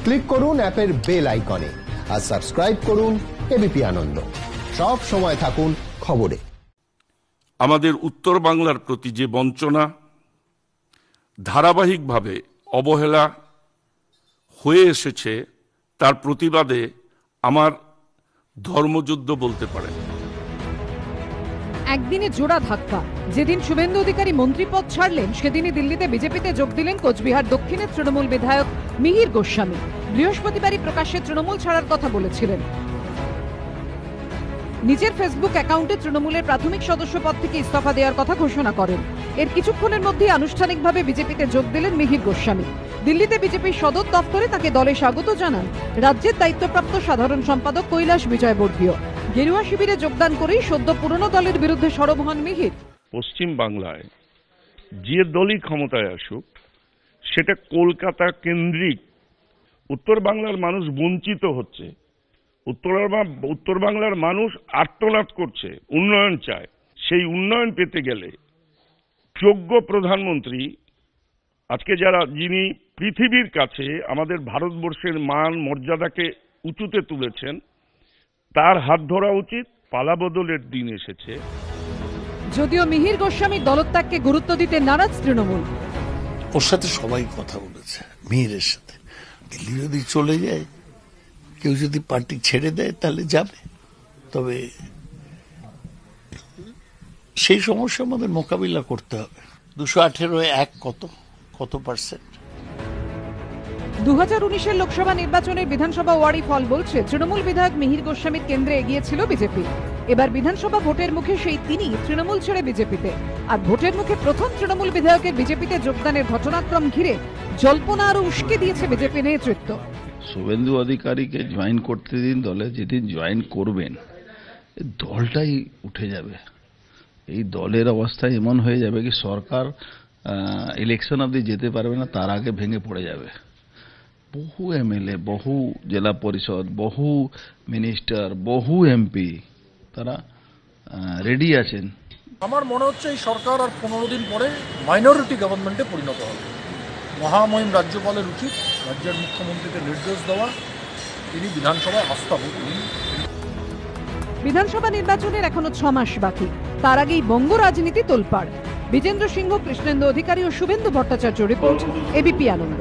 Click করুন অ্যাপের bell আইকনে আর সাবস্ক্রাইব করুন এবিপি আনন্দ। সব সময় থাকুন খবরে। আমাদের উত্তর বাংলার প্রতি যে বঞ্চনা, ধারাবাহিকভাবে অবহেলা হয়ে এসেছে, তার প্রতিবাদে আমার ধর্মযুদ্ধ বলতে পারেন। একদিনে জোড়া ধাক্কা। যেদিন শুভেন্দু অধিকারী মন্ত্রীপদ ছাড়লেন, সেদিনই দিল্লিতে বিজেপিতে যোগ দিলেন কোচবিহার দক্ষিণের তৃণমূল বিধায়ক মিহির গোস্বামী। বৃহস্পতিবারই প্রকাশ্যে তৃণমূল ছাড়ার কথা বলেছিলেন। নিজের ফেসবুক অ্যাকাউন্টে তৃণমূলের প্রাথমিক সদস্য পদ থেকে ইস্তফা দেওয়ার কথা ঘোষণা করেন। এর কিছুক্ষণের মধ্যেই আনুষ্ঠানিকভাবে বিজেপিতে যোগ দিলেন মিহির গোস্বামী। দিল্লিতে বিজেপির সদর দফতরে তাকে দলে স্বাগত জানান রাজ্যের দায়িত্বপ্রাপ্ত সাধারণ সম্পাদক কৈলাস বিজয়বর্গীয়। গেরুয়া শিবিরে যোগদান করেই সদ্য পুরনো দলের বিরুদ্ধে সরব হন মিহির। পশ্চিম বাংলায় যে দলই ক্ষমতায় আসুক, সেটা কলকাতা কেন্দ্রিক। উত্তর বাংলার মানুষ বঞ্চিত হচ্ছে। উত্তর বাংলার মানুষ আর্তনাদ করছে, উন্নয়ন চায়। সেই উন্নয়ন পেতে গেলে যোগ্য প্রধানমন্ত্রী, আজকে যিনি পৃথিবীর কাছে আমাদের ভারতবর্ষের মান মর্যাদাকে উঁচুতে তুলেছেন, তার হাত ধরা উচিত। পালা বদলের দিন এসেছে। যদিও মিহির গোস্বামী দলত্যাগকে গুরুত্ব দিতে নারাজ তৃণমূল। ওর সাথে সবাই কথা বলেছে, মিহিরের সাথে। দিল্লি যদি চলে যায়, কেউ যদি পার্টি ছেড়ে দেয় তাহলে যাবে, তবে সেই সমস্যা আমাদের মোকাবিলা করতে হবে। 218 কত পার্সেন্ট? 2019-এর লোকসভা নির্বাচনের বিধানসভা ওয়ারি ফল বলছে তৃণমূল বিধায়ক মিহির গোস্বামীর কেন্দ্রে এগিয়েছিল বিজেপি। এবার বিধানসভা ভোটের মুখে সেই তিনি তৃণমূল ছেড়ে বিজেপিতে। আর ভোটের মুখে প্রথম তৃণমূল বিধায়কের বিজেপিতে যোগদানের ঘটনাক্রম ঘিরে জল্পনা আরো উস্কে দিয়েছে বিজেপি নেতৃত্ব। শুভেন্দু অধিকারীকে জয়েন করতে দিন দলে। যেদিন জয়েন করবেন, দলটাই উঠে যাবে। এই দলের অবস্থা এমন হয়ে যাবে কি সরকার ইলেকশন অবধি যেতে পারবে না, তার আগে ভেঙে পড়ে যাবে। বহু এমএলএ, বহু জেলা পরিষদ, বহু মিনিস্টার, বহু এমপি তারা রেডি আছেন। আমার মনে হচ্ছে এই সরকার আর 15 দিন পরে মাইনরিটি গভর্নমেন্টে পরিণত হবে। মহামহিম রাজ্যপালের উচিত রাজ্যের মুখ্যমন্ত্রীকে নির্দেশ দেওয়া, তিনি বিধানসভায় আস্থা ভোট দিন। বিধানসভা নির্বাচনের এখনো 6 মাস বাকি। তার আগেই বঙ্গ রাজনীতি তোলপাড়। বিজেন্দ্র সিংহ, কৃষ্ণেন্দু অধিকারী ও শুভেন্দু ভট্টাচার্য রিপোর্ট, এবিপি আনন্দ।